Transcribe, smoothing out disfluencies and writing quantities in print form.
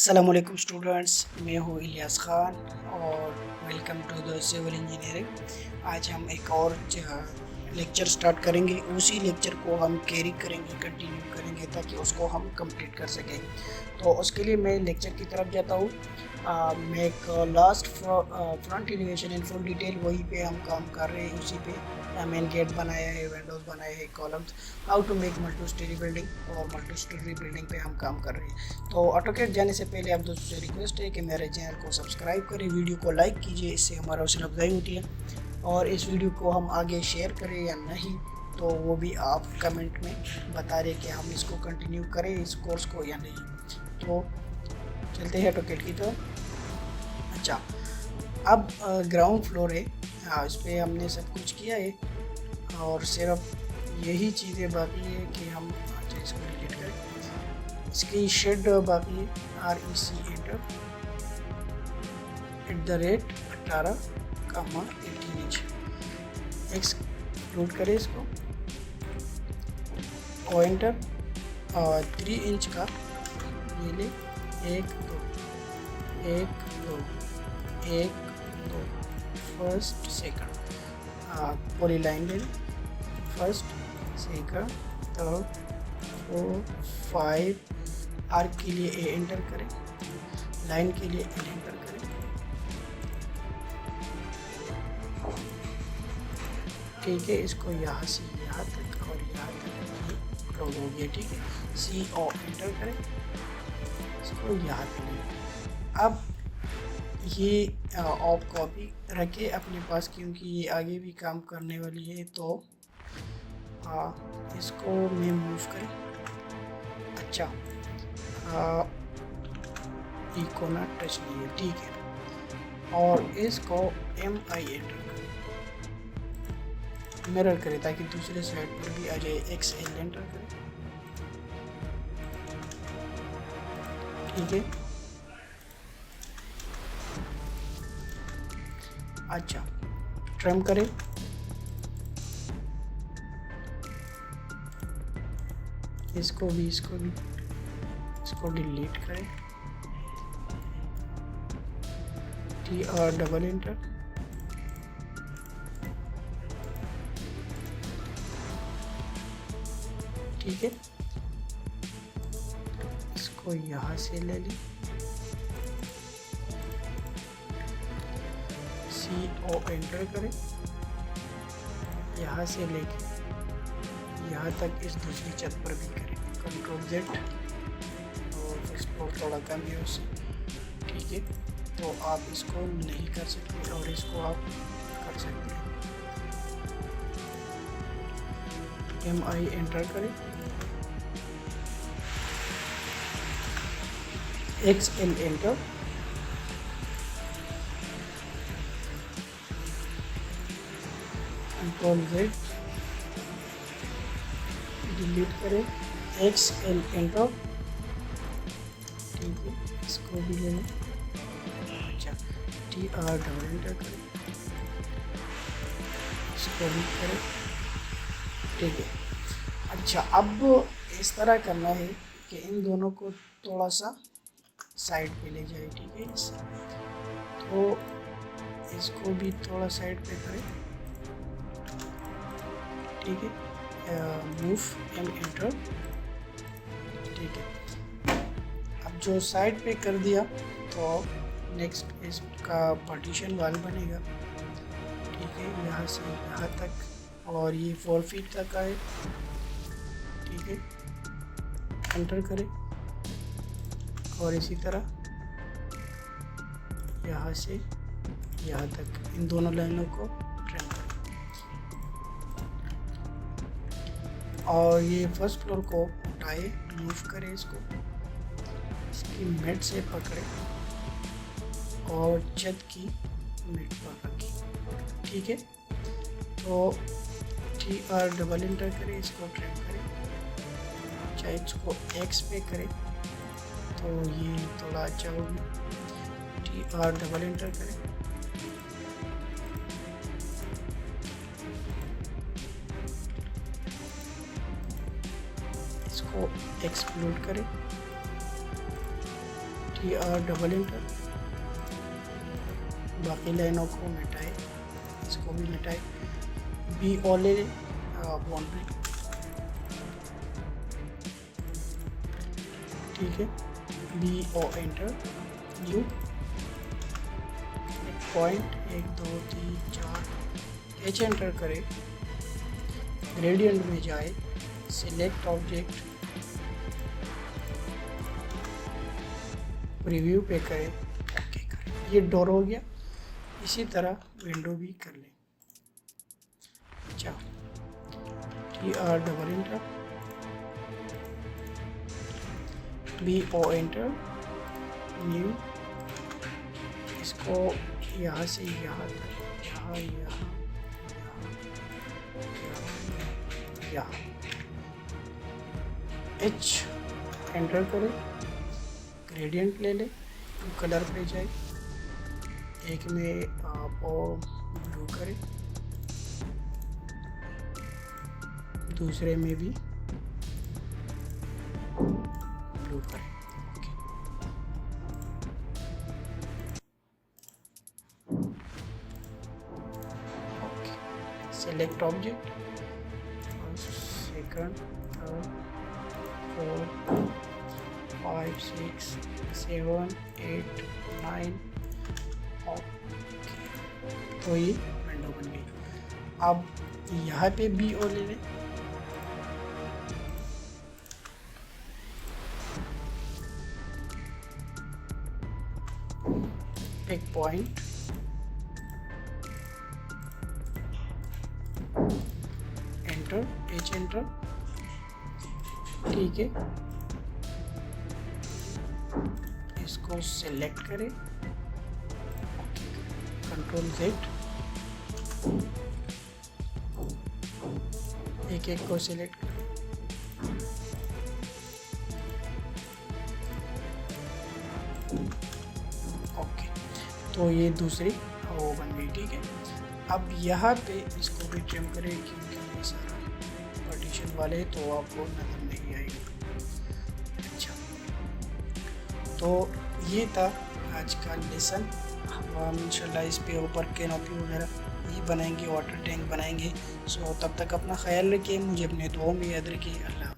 अस्सलामुअलैकुम स्टूडेंट्स, मैं हूँ इलियास ख़ान और welcome to the civil engineering. आज हम एक और लेक्चर स्टार्ट करेंगे। उसी लेक्चर को हम कैरी करेंगे, कंटिन्यू करेंगे ताकि उसको हम कंप्लीट कर सकें। तो उसके लिए मैं लेक्चर की तरफ जाता हूँ। मैं एक last front elevation in full detail वहीं पे हम काम कर रहे हैं। उसी पे मेन गेट बनाया है, विंडोज़ बनाए हैं, columns, how to make multi storey building और मल्टी स्टोरी बिल्डिंग पे हम काम कर रहे हैं। तो ऑटोकैड जाने से पहले आप दोस्तों से रिक्वेस्ट है कि मेरे चैनल को सब्सक्राइब करें, वीडियो को लाइक कीजिए, इससे हमारा हौसला अफजाई होती है। और इस वीडियो को हम आगे शेयर करें या नहीं, तो वो भी आप कमेंट में बता रहे कि हम इसको कंटिन्यू करें इस कोर्स को या नहीं। तो चलते हैं ऑटोकैड की तरफ। अच्छा, अब ग्राउंड फ्लोर है। हाँ, इस पर हमने सब कुछ किया है और सिर्फ यही चीज़ें बाकी है कि हम इसको डिलीट करें। इसकी शेड बाकी है, REC एंटर @18,18 एक्सक्लूड करें इसको और एंटर 3 इंच का ये ले 1 2 1 2 1 2 फर्स्ट सेकंड पूरी लाइन ले फर्स्ट सेकंड थर्ड 4 5 आर्क के लिए A एंटर करें, लाइन के लिए L एंटर करें। ठीक है, इसको यहाँ से यहाँ तक और यहाँ तक क्लोज हो गया। ठीक है, CO एंटर करें, इसको यहाँ तक ले। अब ये ऑफ कॉपी रखें अपने पास क्योंकि ये आगे भी काम करने वाली है। तो इसको मैं मूव करें। अच्छा, इको ना टच नहीं है। ठीक है, और इसको MI एंटर करें, मिरर करें ताकि दूसरे साइड पर भी आ जाए। XL एंटर करें। ठीक है, अच्छा ट्रिम करें, इसको भी इसको डिलीट करें। TR डबल एंटर, ठीक है, इसको यहाँ से ले लें, CO एंटर करें, यहाँ से लेके यहाँ तक इस दूसरी छत पर भी करें। Ctrl Z और एक्सप्लोर थोड़ा कम है उससे। ठीक है, तो आप इसको नहीं कर सकते और इसको आप कर सकते हैं। MI एंटर करें, XL enter, Ctrl Z delete करें, XL एंटर। ठीक है, इसको भी ले लें। अच्छा, TR डबल एंटर करें, इसको भी करें। ठीक है, अच्छा अब इस तरह करना है कि इन दोनों को थोड़ा सा साइड पे ले जाए। ठीक है, इससे तो इसको भी थोड़ा साइड पे करें। ठीक है, मूव M एंटर। ठीक है, अब जो साइड पे कर दिया तो नेक्स्ट इसका पार्टीशन वाल बनेगा। ठीक है, यहाँ से यहाँ तक और ये 4 फीट तक आए। ठीक है, एंटर करें और इसी तरह यहाँ से यहाँ तक इन दोनों लाइनों को ट्रिम करें। और ये फर्स्ट फ्लोर को उठाए, मूव करें, इसको इसकी मिड से पकड़े और छत की मिड पर रखें। ठीक है, तो TR डबल एंटर करें, इसको ट्रिम करें। चाहे इसको X पे करें तो ये थोड़ा अच्छा होगा। TR डबल एंटर करें, इसको एक्सक्लूड करें। TR डबल इंटर, बाकी लाइनों को मिटाए, इसको भी मिटाए। बी ओले बाउंड्री, ठीक है। B O enter, U point 1 2 3 4, H enter करें, ग्रेडियंट में जाए, सिलेक्ट ऑब्जेक्ट, प्रीव्यू पे करें, ओके करें। ये डोर हो गया। इसी तरह विंडो भी कर लें। अच्छा, TR double inter, BO enter, new, इसको यहाँ से यहाँ तक, यहाँ यहाँ यहाँ, H एंटर करें, ग्रेडियंट ले लें, कलर पे जाए, एक में आप ब्लू करें, दूसरे में भी ब्लू करें, okay. Select object, second, third, 4 5 6 7 8 9, okay. तो ये विंडो बन गई। अब यहाँ पे बी ओ ले लें, एक पॉइंट, एंटर, एच एंटर, ठीक है। इसको सिलेक्ट करें, कंट्रोल Z, एक एक को सिलेक्ट करें, ओके। तो ये दूसरी वो बन गई, ठीक है। अब यहाँ पे इसको भी ट्रिम करें क्योंकि ये सारा पार्टीशन वाले तो आपको नजर नहीं आएगा। अच्छा, तो ये था आज का लेसन। हम इंशाल्लाह इस पे ऊपर कैनोपी वगैरह ये बनाएंगे, वाटर टैंक बनाएंगे। सो तब तक अपना ख्याल रखिए, मुझे अपने दुआओं में याद रखिए। अल्लाह।